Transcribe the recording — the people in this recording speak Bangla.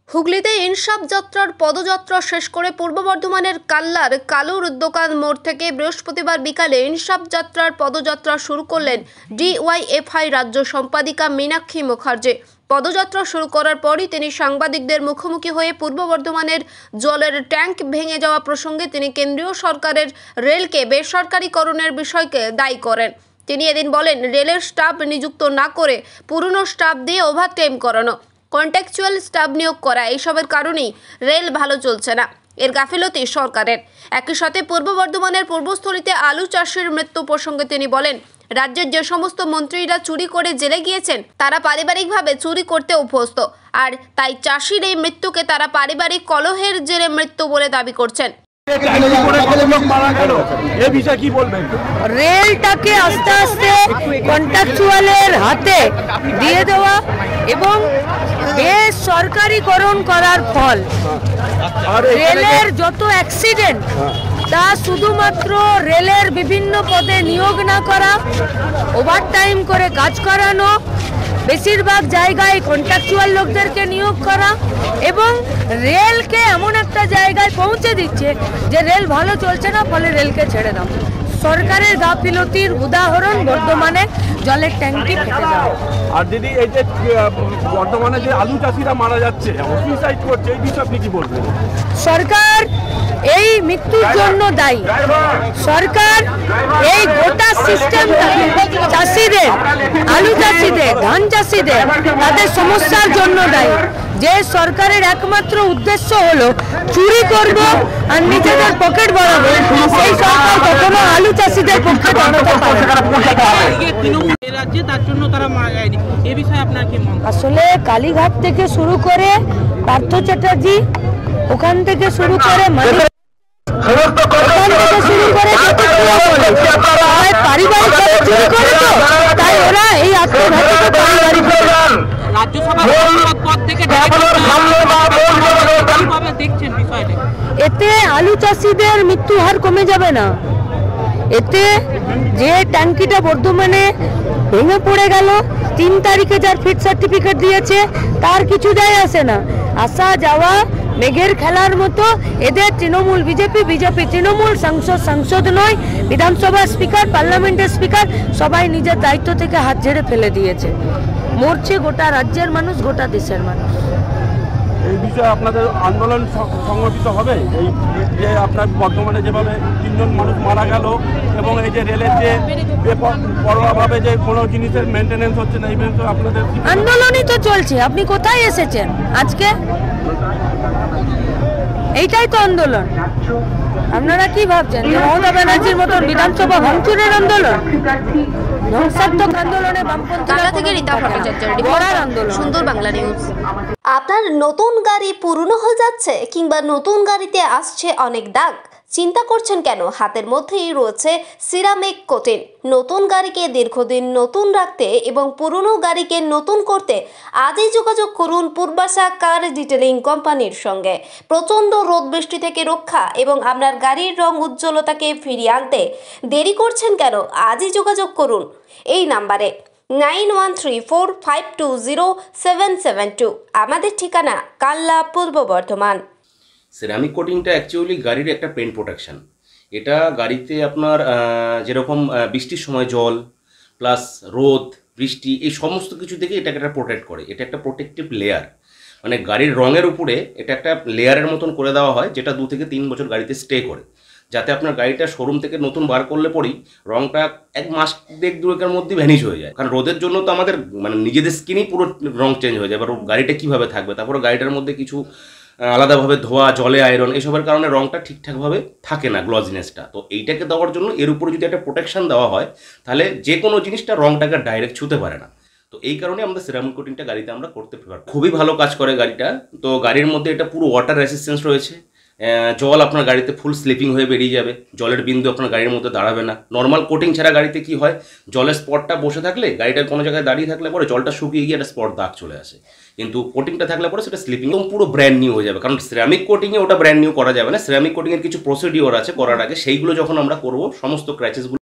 হুগলিতে ইনসাফ যাত্রার পদযাত্রা শেষ করে পূর্ব বর্ধমানের কাল্লার কালুর দোকান মোড় থেকে বৃহস্পতিবার বিকালে ইনসাফ যাত্রার পদযাত্রা শুরু করলেন ডিওয়াইএফআই রাজ্য সম্পাদিকা মীনাক্ষী মুখার্জি। পদযাত্রা শুরু করার পরই তিনি সাংবাদিকদের মুখোমুখি হয়ে পূর্ব বর্ধমানের জলের ট্যাঙ্ক ভেঙে যাওয়া প্রসঙ্গে তিনি কেন্দ্রীয় সরকারের রেলকে বেসরকারীকরণের বিষয়কে দায়ী করেন। তিনি এদিন বলেন, রেলের স্টাফ নিযুক্ত না করে পুরনো স্টাফ দিয়ে ওভারটাইম করানো, কন্ট্রাকচুয়াল স্টাফ নিয়োগ করা, এইসবের কারণেই রেল ভালো চলছে না। এর গাফিলতি সরকারের। একই সাথে পূর্ব বর্ধমানের পূর্বস্থলীতে আলু চাষির মৃত্যু প্রসঙ্গে তিনি বলেন, রাজ্যের যে সমস্ত মন্ত্রীরা চুরি করে জেলে গিয়েছেন তারা পারিবারিকভাবে চুরি করতে অভ্যস্ত, আর তাই চাষির এই মৃত্যুকে তারা পারিবারিক কলহের জেরে মৃত্যু বলে দাবি করছেন। রেলটাকে আস্তে আস্তে কন্ট্রাকচুয়ালের হাতে দিয়ে দেওয়া এবং বেসরকারিকরণ করার ফল রেলের যত অ্যাক্সিডেন্ট তা শুধুমাত্র রেলের বিভিন্ন পদে নিয়োগ না করা, ওভারটাইম করে কাজ করানো, বেশিরভাগ জায়গায় কন্ট্রাকচুয়াল লোকদেরকে নিয়োগ করা এবং রেলকে এমন একটা জায়গায় পৌঁছে দিচ্ছে যে রেল ভালো চলছে না, ফলে রেলকে ছেড়ে দাও। সরকারের গাফিলতির উদাহরণ বর্ধমানে জলের ট্যাঙ্কি ফেটে যাওয়া। আর দিদি, এই যে বর্তমানে যে আলু চাষিরা মারা যাচ্ছে, সুইসাইড করছে, এই বিষয়ে আপনি কি বলবেন? সরকার এই মৃত্যুর জন্য দায়ী। সরকার এই গোটা সিস্টেমটা চাষিদের, আলু চাষিদের, ধান চাষিদের তাদের সমস্যার জন্য দায়ী। যে সরকারের একমাত্র উদ্দেশ্য হলো চুরি করব আর নিজেদের পকেট বাড়াবো, সেই সরকার কখনো আলু চাষিদের পক্ষে দাঁড়াতে পারে না। আসলে কালীঘাট থেকে শুরু করে পার্থ চ্যাটার্জি, ওখান থেকে শুরু করে পারিবারিক চুরি করে, তো তাই ওরা এই আত্মঘাতী পারিবারিক। এতে আলু চাষিদের মৃত্যু হার কমে যাবে না। এতে যে ট্যাঙ্কিটা বর্ধমানে ভেঙে পড়ে গেল, 3 তারিখে যার ফিট সার্টিফিকেট দিয়েছে তার কিছু যায় আসে না। আসা যাওয়া মেঘের খেলার মতো এদের তৃণমূল বিজেপি তৃণমূল সাংসদ নয়, বিধানসভা স্পিকার, পার্লামেন্টের স্পিকার সবাই নিজের দায়িত্ব থেকে হাত ঝেড়ে ফেলে দিয়েছে। মরছে গোটা রাজ্যের মানুষ, গোটা দেশের মানুষ। এই বিষয়ে আপনাদের আন্দোলন সংগঠিত হবে? এই যে আপনার বর্তমানে যেভাবে 3 জন মানুষ মারা গেল এবং এই যে রেলের যে পরোয়াভাবে যে কোনো জিনিসের মেনটেনেন্স হচ্ছে না, এই বিষয়ে আপনাদের আন্দোলনই তো চলছে। আপনি কোথায় এসেছেন আজকে? এইটাই তো আন্দোলন। আপনারা কি ভাবছেন যে মমতা ব্যানার্জির মতন বিধানসভা ভাঙচুরের আন্দোলন? ধ্বংসাত্মক আন্দোলনে বামপন্থীরা থেকে রীতা ভট্টাচার্যের আন্দোলন। সুন্দর বাংলা নিউজ। আপনার নতুন গাড়ি পুরনো হয়ে যাচ্ছে কিংবা নতুন গাড়িতে আসছে অনেক দাগ, চিন্তা করছেন কেন? হাতের মধ্যেই রয়েছে সিরামিক কোটিং। নতুন গাড়িকে দীর্ঘদিন নতুন রাখতে এবং পুরনো গাড়িকে নতুন করতে আজই যোগাযোগ করুন পূর্বাশা কার ডিটেলিং কোম্পানির সঙ্গে। প্রচণ্ড রোদ বৃষ্টি থেকে রক্ষা এবং আপনার গাড়ির রং উজ্জ্বলতাকে ফিরিয়ে আনতে দেরি করছেন কেন? আজই যোগাযোগ করুন এই নাম্বারে 9134520772। আমাদের ঠিকানা কাল্লা, পূর্ব বর্ধমান। সেরামিক কোটিংটা অ্যাকচুয়ালি গাড়ির একটা পেইন্ট প্রোটেকশন। এটা গাড়িতে আপনার যেরকম বৃষ্টির সময় জল প্লাস রোদ বৃষ্টি এই সমস্ত কিছু থেকে এটাকে একটা প্রোটেক্ট করে। এটা একটা প্রোটেক্টিভ লেয়ার, মানে গাড়ির রঙের উপরে এটা একটা লেয়ারের মতন করে দেওয়া হয়, যেটা 2 থেকে 3 বছর গাড়িতে স্টে করে, যাতে আপনার গাড়িটা শোরুম থেকে নতুন বার করলে পরেই রঙটা 1 মাস 1-2 মধ্যে ভ্যানিশ হয়ে যায়। কারণ রোদের জন্য তো আমাদের মানে নিজেদের স্কিনই পুরো রং চেঞ্জ হয়ে যায়। এবার গাড়িটা কীভাবে থাকবে, তারপরে গাড়িটার মধ্যে কিছু আলাদাভাবে ধোয়া, জলে আয়রন, এসবের কারণে রঙটা ঠিকঠাকভাবে থাকে না, গ্লজিনেসটা। তো এইটাকে দেওয়ার জন্য এর উপরে যদি একটা প্রোটেকশন দেওয়া হয় তাহলে যে কোনো জিনিসটা রঙটাকে ডাইরেক্ট ছুঁতে পারে না। তো এই কারণে আমাদের সেরামিক কোটিংটা গাড়িতে আমরা করতে প্রেফার। খুবই ভালো কাজ করে গাড়িটা। তো গাড়ির মধ্যে এটা পুরো ওয়াটার রেসিস্ট্যান্স রয়েছে। জল আপনার গাড়িতে ফুল স্লিপিং হয়ে বেরিয়ে যাবে, জলের বিন্দু আপনার গাড়ির মধ্যে দাঁড়াবে না। নর্মাল কোটিং ছাড়া গাড়িতে কি হয়, জলের স্পটটা বসে থাকলে গাড়িটার কোনো জায়গায় দাঁড়িয়ে থাকলে পরে জলটা শুকিয়ে গিয়ে একটা স্পট দাগ চলে আসে, কিন্তু কোটিংটা থাকলে পরে সেটা স্লিপিং এবং পুরো ব্র্যান্ড নিউ হয়ে যাবে। কারণ সিরামিক কোটিংয়ে ওটা ব্র্যান্ড নিউ করা যাবে না। সিরামিক কোটিংয়ের কিছু প্রসিডিওর আছে করার আগে, সেইগুলো যখন আমরা করবো সমস্ত ক্র্যাচেসগুলো